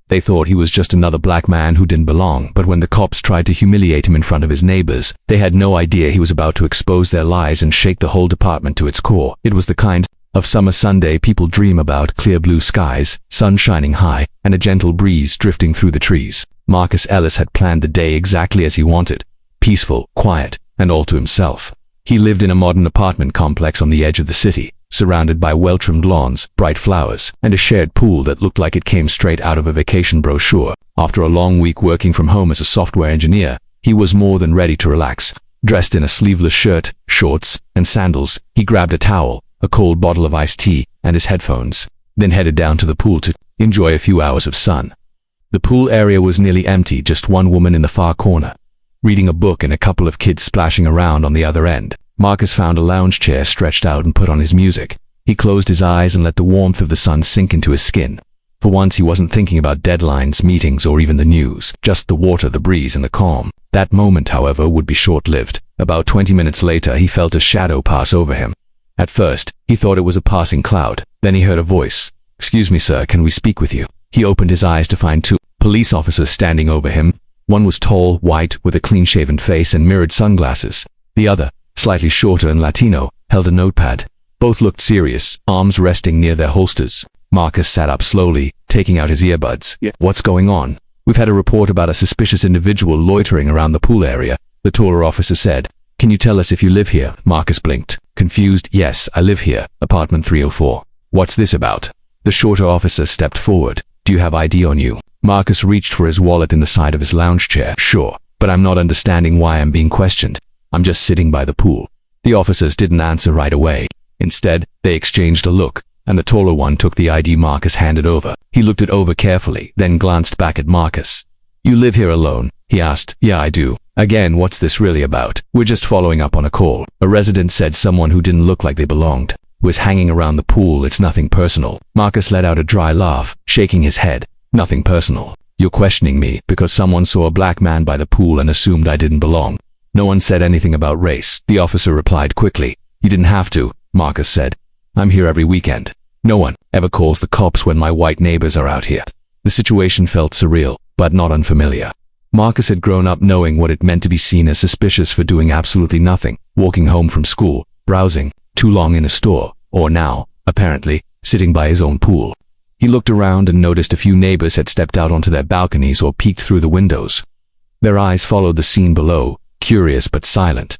They thought he was just another black man who didn't belong, but when the cops tried to humiliate him in front of his neighbors, they had no idea he was about to expose their lies and shake the whole department to its core. It was the kind of summer Sunday people dream about: clear blue skies, sun shining high, and a gentle breeze drifting through the trees. Marcus Ellis had planned the day exactly as he wanted: peaceful, quiet, and all to himself. He lived in a modern apartment complex on the edge of the city, surrounded by well-trimmed lawns, bright flowers, and a shared pool that looked like it came straight out of a vacation brochure. After a long week working from home as a software engineer, he was more than ready to relax. Dressed in a sleeveless shirt, shorts, and sandals, he grabbed a towel, a cold bottle of iced tea, and his headphones, then headed down to the pool to enjoy a few hours of sun. The pool area was nearly empty, just one woman in the far corner, reading a book, and a couple of kids splashing around on the other end. Marcus found a lounge chair, stretched out, and put on his music. He closed his eyes and let the warmth of the sun sink into his skin. For once he wasn't thinking about deadlines, meetings, or even the news, just the water, the breeze, and the calm. That moment, however, would be short-lived. About 20 minutes later, he felt a shadow pass over him. At first, he thought it was a passing cloud. Then he heard a voice. "Excuse me, sir, can we speak with you?" He opened his eyes to find two police officers standing over him. One was tall, white, with a clean-shaven face and mirrored sunglasses. The other, slightly shorter and Latino, held a notepad. Both looked serious, arms resting near their holsters. Marcus sat up slowly, taking out his earbuds. "What's going on?" "We've had a report about a suspicious individual loitering around the pool area," the taller officer said. "Can you tell us if you live here?" Marcus blinked. Confused. "Yes, I live here, apartment 304. "What's this about?" The shorter officer stepped forward. "Do you have ID on you?" Marcus reached for his wallet in the side of his lounge chair. "Sure, but I'm not understanding why I'm being questioned. I'm just sitting by the pool." The officers didn't answer right away. Instead, they exchanged a look, and the taller one took the ID Marcus handed over. He looked it over carefully, then glanced back at Marcus. "You live here alone?" he asked. "Yeah, I do." "Again, what's this really about?" "We're just following up on a call. A resident said someone who didn't look like they belonged was hanging around the pool. It's nothing personal." Marcus let out a dry laugh, shaking his head. "Nothing personal. You're questioning me because someone saw a black man by the pool and assumed I didn't belong." "No one said anything about race," the officer replied quickly. "You didn't have to," Marcus said. "I'm here every weekend. No one ever calls the cops when my white neighbors are out here." The situation felt surreal, but not unfamiliar. Marcus had grown up knowing what it meant to be seen as suspicious for doing absolutely nothing, walking home from school, browsing, too long in a store, or now, apparently, sitting by his own pool. He looked around and noticed a few neighbors had stepped out onto their balconies or peeked through the windows. Their eyes followed the scene below, curious but silent.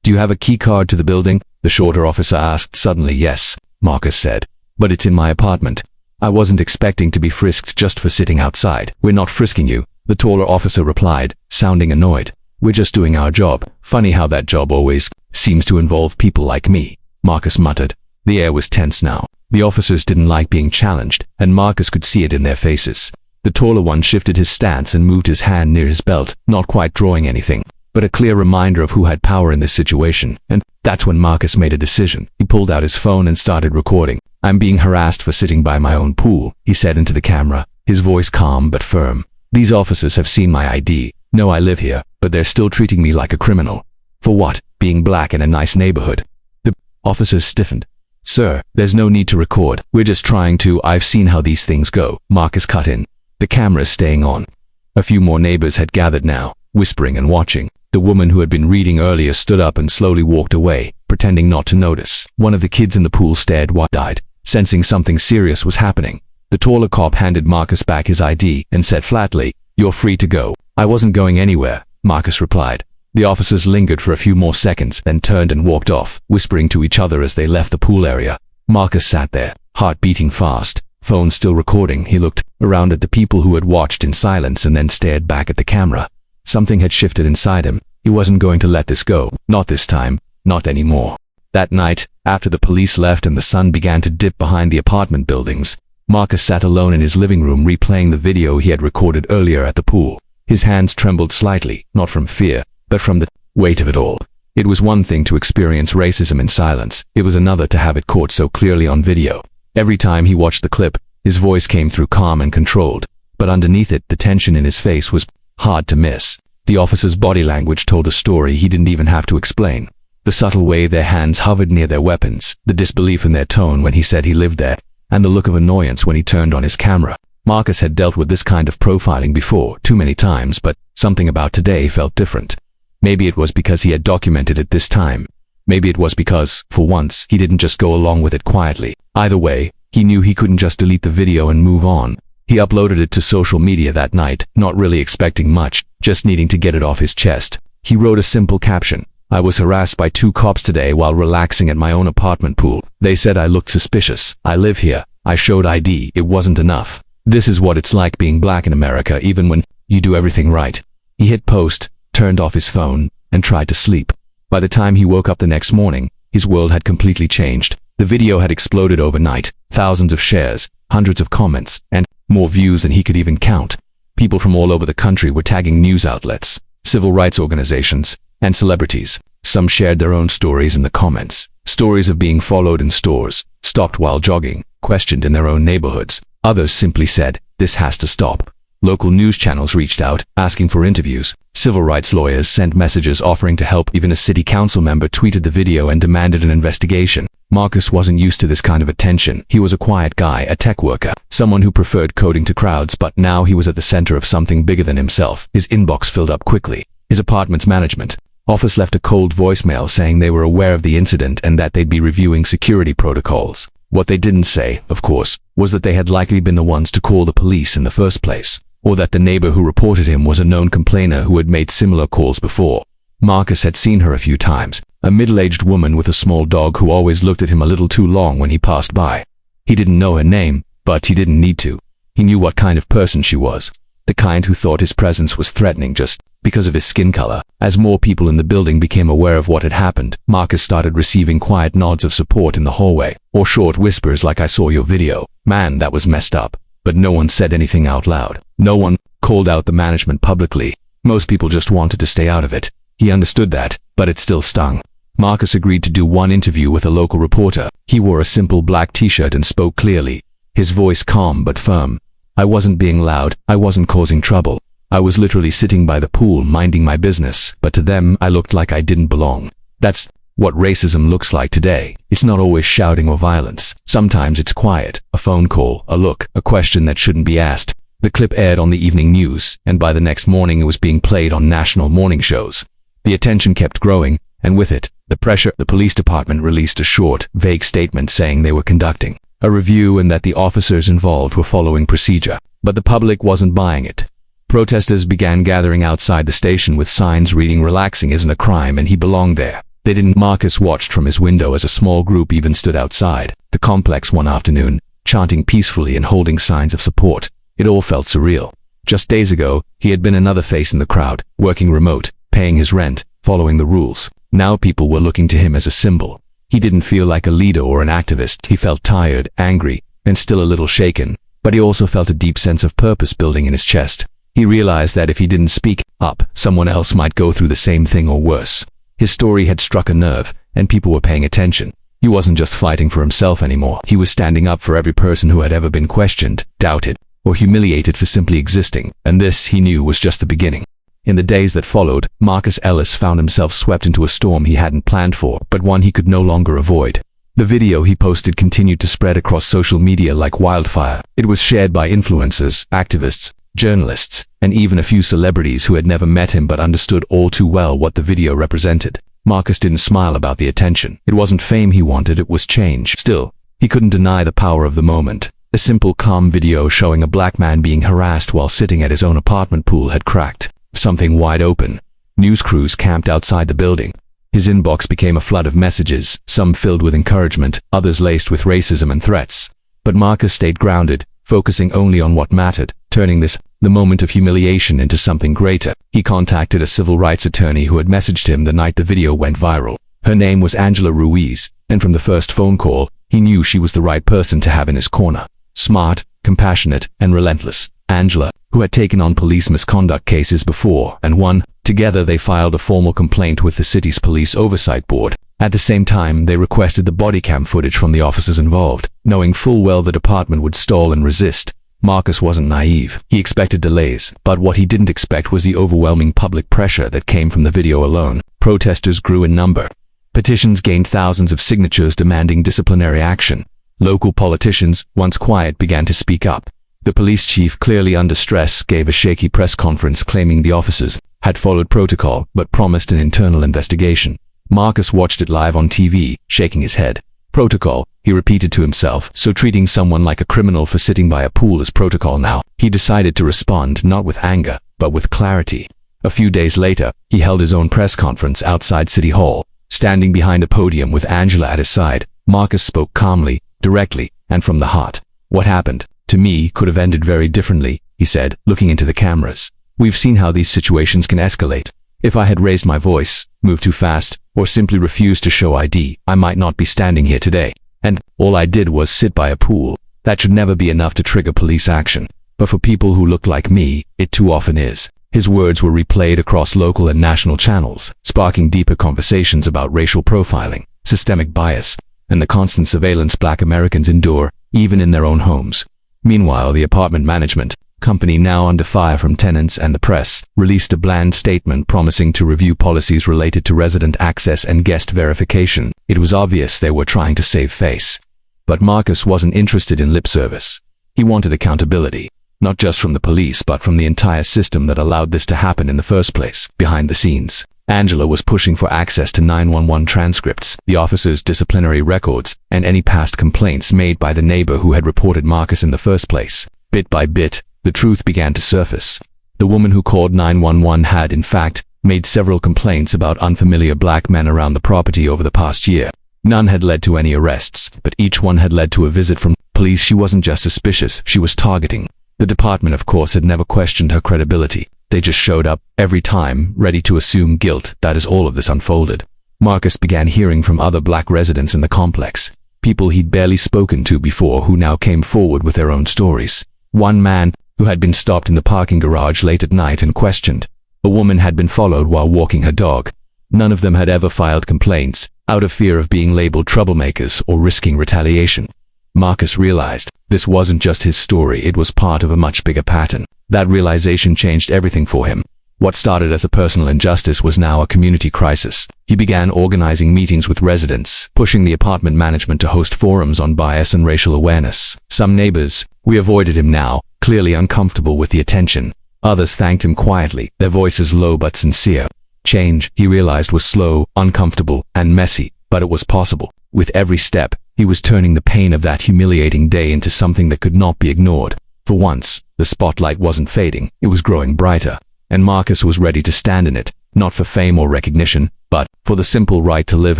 "Do you have a key card to the building?" the shorter officer asked suddenly. "Yes," Marcus said. "But it's in my apartment. I wasn't expecting to be frisked just for sitting outside." "We're not frisking you," the taller officer replied, sounding annoyed. "We're just doing our job." "Funny how that job always seems to involve people like me," Marcus muttered. The air was tense now. The officers didn't like being challenged, and Marcus could see it in their faces. The taller one shifted his stance and moved his hand near his belt, not quite drawing anything, but a clear reminder of who had power in this situation. And that's when Marcus made a decision. He pulled out his phone and started recording. "I'm being harassed for sitting by my own pool," he said into the camera, his voice calm but firm. "These officers have seen my ID, know I live here, but they're still treating me like a criminal." "For what?" "Being black in a nice neighborhood." The officers stiffened. "Sir, there's no need to record. We're just trying to— I've seen how these things go," Marcus cut in. The camera's staying on. A few more neighbors had gathered now, whispering and watching. The woman who had been reading earlier stood up and slowly walked away, pretending not to notice. One of the kids in the pool stared wide-eyed, sensing something serious was happening. The taller cop handed Marcus back his ID and said flatly, "You're free to go." "I wasn't going anywhere," Marcus replied. The officers lingered for a few more seconds, then turned and walked off, whispering to each other as they left the pool area. Marcus sat there, heart beating fast, phone still recording. He looked around at the people who had watched in silence and then stared back at the camera. Something had shifted inside him. He wasn't going to let this go. Not this time. Not anymore. That night, after the police left and the sun began to dip behind the apartment buildings, Marcus sat alone in his living room replaying the video he had recorded earlier at the pool. His hands trembled slightly, not from fear, but from the weight of it all. It was one thing to experience racism in silence. It was another to have it caught so clearly on video. Every time he watched the clip, his voice came through calm and controlled, but underneath it, the tension in his face was hard to miss. The officer's body language told a story he didn't even have to explain. The subtle way their hands hovered near their weapons, the disbelief in their tone when he said he lived there, and the look of annoyance when he turned on his camera. Marcus had dealt with this kind of profiling before, too many times, but something about today felt different. Maybe it was because he had documented it this time. Maybe it was because, for once, he didn't just go along with it quietly. Either way, he knew he couldn't just delete the video and move on. He uploaded it to social media that night, not really expecting much, just needing to get it off his chest. He wrote a simple caption. "I was harassed by 2 cops today while relaxing at my own apartment pool. They said I looked suspicious. I live here. I showed ID. It wasn't enough. This is what it's like being black in America, even when you do everything right." He hit post, turned off his phone, and tried to sleep. By the time he woke up the next morning, his world had completely changed. The video had exploded overnight, thousands of shares, hundreds of comments, and more views than he could even count. People from all over the country were tagging news outlets, civil rights organizations, and celebrities. Some shared their own stories in the comments. Stories of being followed in stores, stopped while jogging, questioned in their own neighborhoods. Others simply said, "This has to stop." Local news channels reached out, asking for interviews. Civil rights lawyers sent messages offering to help. Even a city council member tweeted the video and demanded an investigation. Marcus wasn't used to this kind of attention. He was a quiet guy, a tech worker, someone who preferred coding to crowds, but now he was at the center of something bigger than himself. His inbox filled up quickly. His apartment's management office left a cold voicemail saying they were aware of the incident and that they'd be reviewing security protocols. What they didn't say, of course, was that they had likely been the ones to call the police in the first place, or that the neighbor who reported him was a known complainer who had made similar calls before. Marcus had seen her a few times, a middle-aged woman with a small dog who always looked at him a little too long when he passed by. He didn't know her name, but he didn't need to. He knew what kind of person she was, the kind who thought his presence was threatening just because of his skin color. As more people in the building became aware of what had happened, Marcus started receiving quiet nods of support in the hallway, or short whispers like, "I saw your video. Man, that was messed up." But no one said anything out loud. No one called out the management publicly. Most people just wanted to stay out of it. He understood that, but it still stung. Marcus agreed to do one interview with a local reporter. He wore a simple black t-shirt and spoke clearly, his voice calm but firm. "I wasn't being loud. I wasn't causing trouble. I was literally sitting by the pool minding my business, but to them I looked like I didn't belong." That's what racism looks like today. It's not always shouting or violence. Sometimes it's quiet, a phone call, a look, a question that shouldn't be asked. The clip aired on the evening news, and by the next morning it was being played on national morning shows. The attention kept growing, and with it, the pressure. The police department released a short, vague statement saying they were conducting a review and that the officers involved were following procedure. But the public wasn't buying it. Protesters began gathering outside the station with signs reading "Relaxing isn't a crime and he belonged there." They didn't. Marcus watched from his window as a small group even stood outside the complex one afternoon, chanting peacefully and holding signs of support. It all felt surreal. Just days ago, he had been another face in the crowd, working remote, paying his rent, following the rules. Now people were looking to him as a symbol. He didn't feel like a leader or an activist. He felt tired, angry, and still a little shaken. But he also felt a deep sense of purpose building in his chest. He realized that if he didn't speak up, someone else might go through the same thing or worse. His story had struck a nerve, and people were paying attention. He wasn't just fighting for himself anymore. He was standing up for every person who had ever been questioned, doubted, or humiliated for simply existing. And this, he knew, was just the beginning. In the days that followed, Marcus Ellis found himself swept into a storm he hadn't planned for, but one he could no longer avoid. The video he posted continued to spread across social media like wildfire. It was shared by influencers, activists, journalists, and even a few celebrities who had never met him but understood all too well what the video represented. Marcus didn't smile about the attention. It wasn't fame he wanted, it was change. Still, he couldn't deny the power of the moment. A simple, calm video showing a black man being harassed while sitting at his own apartment pool had cracked something wide open. News crews camped outside the building. His inbox became a flood of messages, some filled with encouragement, others laced with racism and threats. But Marcus stayed grounded, focusing only on what mattered, turning the moment of humiliation into something greater. He contacted a civil rights attorney who had messaged him the night the video went viral. Her name was Angela Ruiz, and from the first phone call, he knew she was the right person to have in his corner. Smart, compassionate, and relentless. Angela, who had taken on police misconduct cases before and won. Together they filed a formal complaint with the city's police oversight board. At the same time, they requested the body cam footage from the officers involved, knowing full well the department would stall and resist. Marcus wasn't naive. He expected delays, but what he didn't expect was the overwhelming public pressure that came from the video alone. Protesters grew in number. Petitions gained thousands of signatures demanding disciplinary action. Local politicians, once quiet, began to speak up. The police chief, clearly under stress, gave a shaky press conference claiming the officers had followed protocol but promised an internal investigation. Marcus watched it live on TV, shaking his head. Protocol, he repeated to himself, so treating someone like a criminal for sitting by a pool is protocol now. He decided to respond not with anger, but with clarity. A few days later, he held his own press conference outside City Hall. Standing behind a podium with Angela at his side, Marcus spoke calmly, directly, and from the heart. What happened to me could have ended very differently, he said, looking into the cameras. We've seen how these situations can escalate. If I had raised my voice, moved too fast, or simply refused to show ID, I might not be standing here today. And all I did was sit by a pool. That should never be enough to trigger police action. But for people who look like me, it too often is. His words were replayed across local and national channels, sparking deeper conversations about racial profiling, systemic bias, and the constant surveillance Black Americans endure, even in their own homes. Meanwhile, the apartment management company, now under fire from tenants and the press, released a bland statement promising to review policies related to resident access and guest verification. It was obvious they were trying to save face. But Marcus wasn't interested in lip service. He wanted accountability, not just from the police but from the entire system that allowed this to happen in the first place. Behind the scenes, Angela was pushing for access to 911 transcripts, the officers' disciplinary records, and any past complaints made by the neighbor who had reported Marcus in the first place. Bit by bit, the truth began to surface. The woman who called 911 had, in fact, made several complaints about unfamiliar Black men around the property over the past year. None had led to any arrests, but each one had led to a visit from police. She wasn't just suspicious, she was targeting. The department, of course, had never questioned her credibility. They just showed up, every time, ready to assume guilt. That is all of this unfolded. Marcus began hearing from other Black residents in the complex, people he'd barely spoken to before who now came forward with their own stories. One man, who had been stopped in the parking garage late at night and questioned. A woman had been followed while walking her dog. None of them had ever filed complaints, out of fear of being labeled troublemakers or risking retaliation. Marcus realized this wasn't just his story, it was part of a much bigger pattern. That realization changed everything for him. What started as a personal injustice was now a community crisis. He began organizing meetings with residents, pushing the apartment management to host forums on bias and racial awareness. Some neighbors, we avoided him now, clearly uncomfortable with the attention. Others thanked him quietly, their voices low but sincere. Change, he realized, was slow, uncomfortable, and messy, but it was possible. With every step, he was turning the pain of that humiliating day into something that could not be ignored. For once, the spotlight wasn't fading, it was growing brighter. And Marcus was ready to stand in it, not for fame or recognition, but for the simple right to live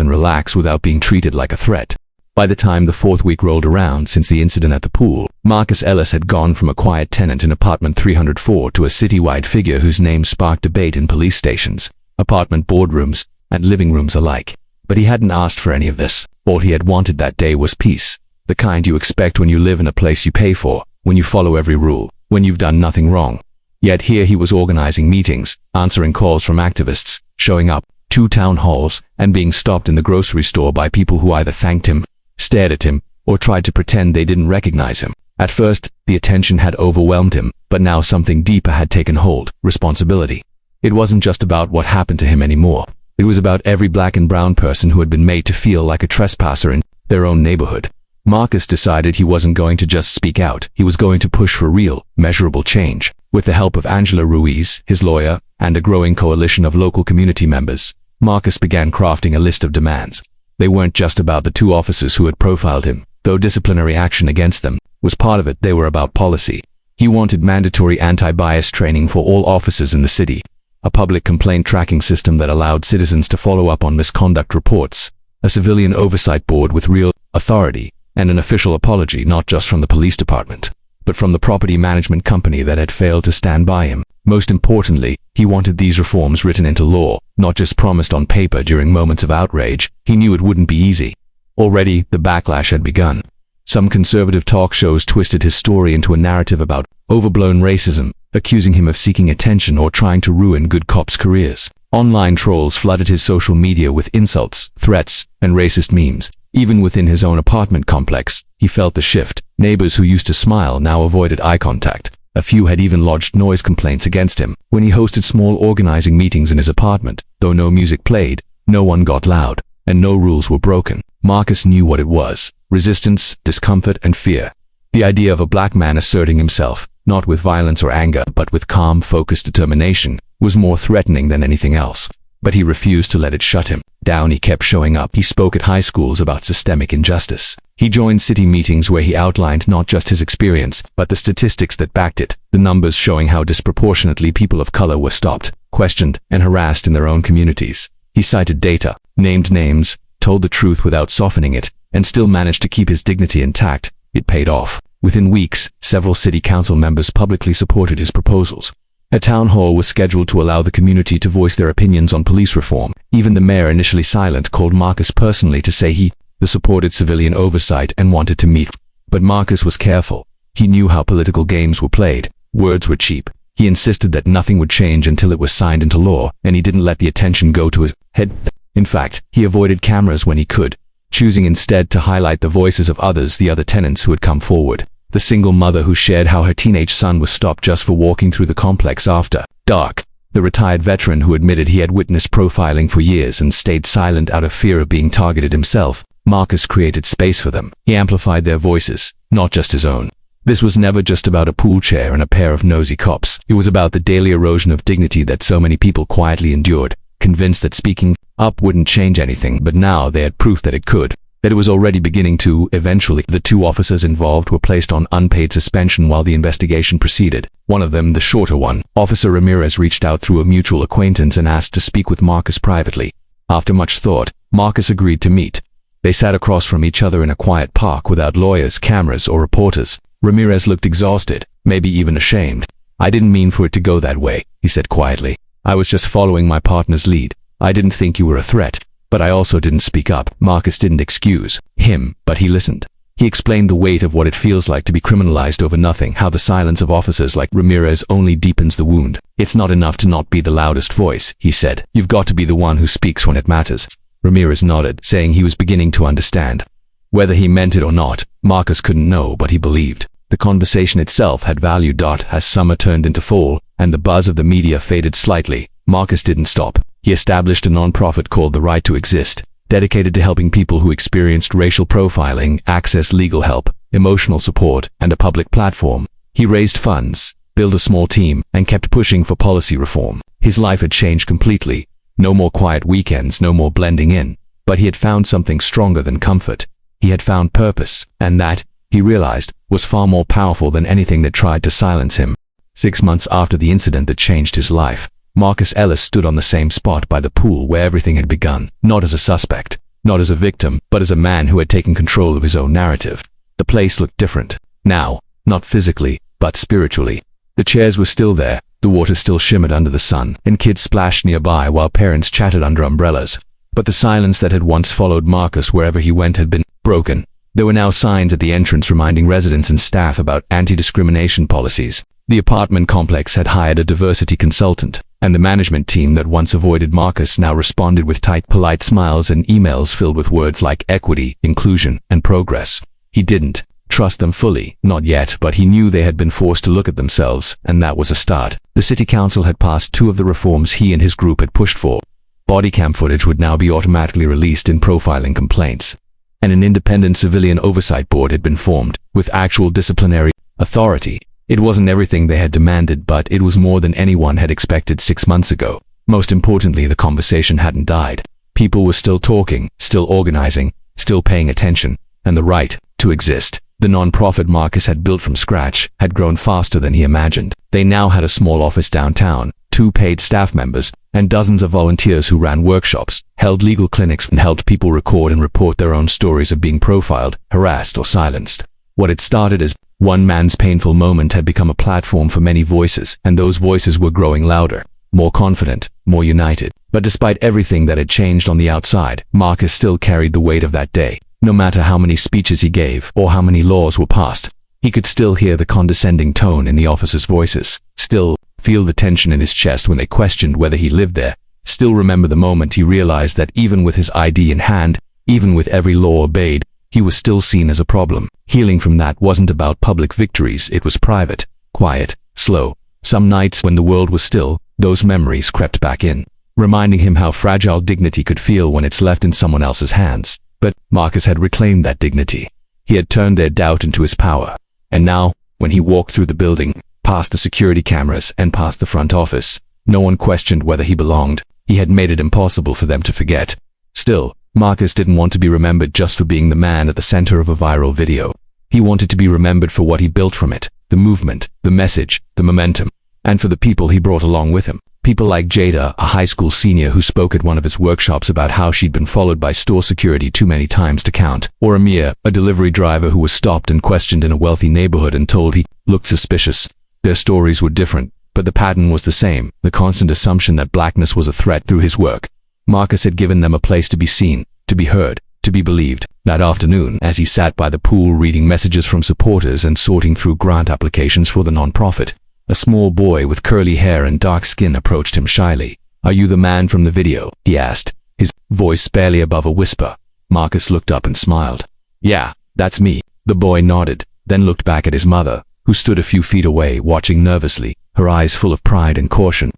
and relax without being treated like a threat. By the time the fourth week rolled around since the incident at the pool, Marcus Ellis had gone from a quiet tenant in apartment 304 to a citywide figure whose name sparked debate in police stations, apartment boardrooms, and living rooms alike. But he hadn't asked for any of this. All he had wanted that day was peace. The kind you expect when you live in a place you pay for, when you follow every rule, when you've done nothing wrong. Yet here he was organizing meetings, answering calls from activists, showing up to town halls, and being stopped in the grocery store by people who either thanked him, stared at him, or tried to pretend they didn't recognize him. At first, the attention had overwhelmed him, but now something deeper had taken hold: responsibility. It wasn't just about what happened to him anymore. It was about every Black and brown person who had been made to feel like a trespasser in their own neighborhood. Marcus decided he wasn't going to just speak out, he was going to push for real, measurable change. With the help of Angela Ruiz, his lawyer, and a growing coalition of local community members, Marcus began crafting a list of demands. They weren't just about the two officers who had profiled him, though disciplinary action against them was part of it. They were about policy. He wanted mandatory anti-bias training for all officers in the city, a public complaint tracking system that allowed citizens to follow up on misconduct reports, a civilian oversight board with real authority, and an official apology not just from the police department, but from the property management company that had failed to stand by him. Most importantly, he wanted these reforms written into law, not just promised on paper during moments of outrage. He knew it wouldn't be easy. Already, the backlash had begun. Some conservative talk shows twisted his story into a narrative about overblown racism, accusing him of seeking attention or trying to ruin good cops' careers. Online trolls flooded his social media with insults, threats, and racist memes. Even within his own apartment complex, he felt the shift. Neighbors who used to smile now avoided eye contact. A few had even lodged noise complaints against him. When he hosted small organizing meetings in his apartment, though no music played, no one got loud, and no rules were broken. Marcus knew what it was: resistance, discomfort, and fear. The idea of a black man asserting himself, not with violence or anger, but with calm, focused determination, was more threatening than anything else. But he refused to let it shut him down. He kept showing up. He spoke at high schools about systemic injustice. He joined city meetings where he outlined not just his experience, but the statistics that backed it, the numbers showing how disproportionately people of color were stopped, questioned, and harassed in their own communities. He cited data, named names, told the truth without softening it, and still managed to keep his dignity intact. It paid off. Within weeks, several city council members publicly supported his proposals. A town hall was scheduled to allow the community to voice their opinions on police reform. Even the mayor, initially silent, called Marcus personally to say he supported civilian oversight and wanted to meet. But Marcus was careful. He knew how political games were played. Words were cheap. He insisted that nothing would change until it was signed into law, and he didn't let the attention go to his head. In fact, he avoided cameras when he could, choosing instead to highlight the voices of others, the other tenants who had come forward. The single mother who shared how her teenage son was stopped just for walking through the complex after dark. The retired veteran who admitted he had witnessed profiling for years and stayed silent out of fear of being targeted himself. Marcus created space for them. He amplified their voices, not just his own. This was never just about a pool chair and a pair of nosy cops. It was about the daily erosion of dignity that so many people quietly endured, convinced that speaking up wouldn't change anything, but now they had proof that it could. That it was already beginning to. Eventually, the two officers involved were placed on unpaid suspension while the investigation proceeded. One of them, the shorter one, Officer Ramirez, reached out through a mutual acquaintance and asked to speak with Marcus privately. After much thought, Marcus agreed to meet. They sat across from each other in a quiet park without lawyers, cameras, or reporters. Ramirez looked exhausted, maybe even ashamed. "I didn't mean for it to go that way," he said quietly. "I was just following my partner's lead. I didn't think you were a threat. But I also didn't speak up." Marcus didn't excuse him, but he listened. He explained the weight of what it feels like to be criminalized over nothing, how the silence of officers like Ramirez only deepens the wound. "It's not enough to not be the loudest voice," he said. "You've got to be the one who speaks when it matters." Ramirez nodded, saying he was beginning to understand. Whether he meant it or not, Marcus couldn't know, but he believed. The conversation itself had value. As summer turned into fall, and the buzz of the media faded slightly, Marcus didn't stop. He established a non-profit called The Right to Exist, dedicated to helping people who experienced racial profiling access legal help, emotional support, and a public platform. He raised funds, built a small team, and kept pushing for policy reform. His life had changed completely. No more quiet weekends, no more blending in. But he had found something stronger than comfort. He had found purpose, and that, he realized, was far more powerful than anything that tried to silence him. 6 months after the incident that changed his life, Marcus Ellis stood on the same spot by the pool where everything had begun, not as a suspect, not as a victim, but as a man who had taken control of his own narrative. The place looked different. Now, not physically, but spiritually. The chairs were still there, the water still shimmered under the sun, and kids splashed nearby while parents chatted under umbrellas. But the silence that had once followed Marcus wherever he went had been broken. There were now signs at the entrance reminding residents and staff about anti-discrimination policies. The apartment complex had hired a diversity consultant, and the management team that once avoided Marcus now responded with tight, polite smiles and emails filled with words like equity, inclusion, and progress. He didn't trust them fully, not yet, but he knew they had been forced to look at themselves, and that was a start. The city council had passed 2 of the reforms he and his group had pushed for. Body cam footage would now be automatically released in profiling complaints. And an independent civilian oversight board had been formed, with actual disciplinary authority. It wasn't everything they had demanded, but it was more than anyone had expected 6 months ago. Most importantly, the conversation hadn't died. People were still talking, still organizing, still paying attention, and the right to exist, the non-profit Marcus had built from scratch, had grown faster than he imagined. They now had a small office downtown, 2 paid staff members, and dozens of volunteers who ran workshops, held legal clinics, and helped people record and report their own stories of being profiled, harassed, or silenced. What had started as one man's painful moment had become a platform for many voices, and those voices were growing louder, more confident, more united. But despite everything that had changed on the outside, Marcus still carried the weight of that day. No matter how many speeches he gave, or how many laws were passed, he could still hear the condescending tone in the officers' voices, still feel the tension in his chest when they questioned whether he lived there, still remember the moment he realized that even with his ID in hand, even with every law obeyed, he was still seen as a problem. Healing from that wasn't about public victories, it was private, quiet, slow. Some nights when the world was still, those memories crept back in, reminding him how fragile dignity could feel when it's left in someone else's hands. But Marcus had reclaimed that dignity. He had turned their doubt into his power. And now, when he walked through the building, past the security cameras and past the front office, no one questioned whether he belonged. He had made it impossible for them to forget. Still, Marcus didn't want to be remembered just for being the man at the center of a viral video. He wanted to be remembered for what he built from it, the movement, the message, the momentum, and for the people he brought along with him. People like Jada, a high school senior who spoke at one of his workshops about how she'd been followed by store security too many times to count. Or Amir, a delivery driver who was stopped and questioned in a wealthy neighborhood and told he looked suspicious. Their stories were different, but the pattern was the same, the constant assumption that blackness was a threat through his work. Marcus had given them a place to be seen, to be heard, to be believed. That afternoon, as he sat by the pool reading messages from supporters and sorting through grant applications for the nonprofit, a small boy with curly hair and dark skin approached him shyly. "Are you the man from the video?" he asked, his voice barely above a whisper. Marcus looked up and smiled. "Yeah, that's me." The boy nodded, then looked back at his mother, who stood a few feet away, watching nervously, her eyes full of pride and caution.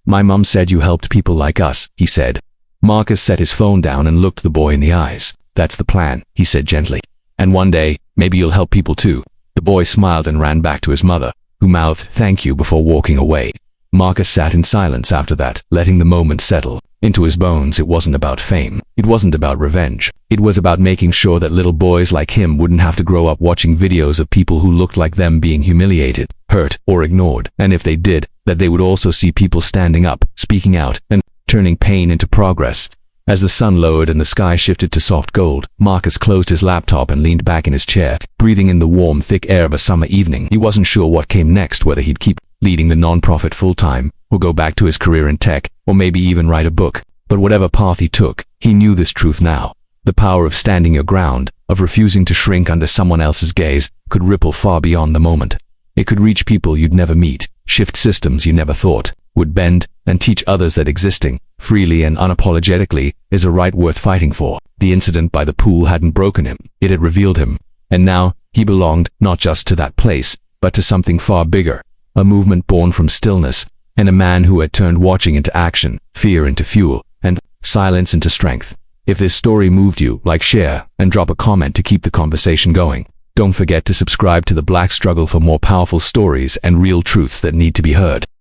"My mom said you helped people like us," he said. Marcus set his phone down and looked the boy in the eyes. "That's the plan," he said gently. "And one day, maybe you'll help people too." The boy smiled and ran back to his mother, who mouthed "thank you" before walking away. Marcus sat in silence after that, letting the moment settle into his bones. It wasn't about fame. It wasn't about revenge. It was about making sure that little boys like him wouldn't have to grow up watching videos of people who looked like them being humiliated, hurt, or ignored. And if they did, that they would also see people standing up, speaking out, and turning pain into progress. As the sun lowered and the sky shifted to soft gold, Marcus closed his laptop and leaned back in his chair, breathing in the warm, thick air of a summer evening. He wasn't sure what came next, whether he'd keep leading the nonprofit full-time, or go back to his career in tech, or maybe even write a book. But whatever path he took, he knew this truth now. The power of standing your ground, of refusing to shrink under someone else's gaze, could ripple far beyond the moment. It could reach people you'd never meet, shift systems you never thought would bend, and teach others that existing, freely and unapologetically, is a right worth fighting for. The incident by the pool hadn't broken him, it had revealed him. And now, he belonged, not just to that place, but to something far bigger. A movement born from stillness, and a man who had turned watching into action, fear into fuel, and silence into strength. If this story moved you, like, share, and drop a comment to keep the conversation going. Don't forget to subscribe to The Black Struggle for more powerful stories and real truths that need to be heard.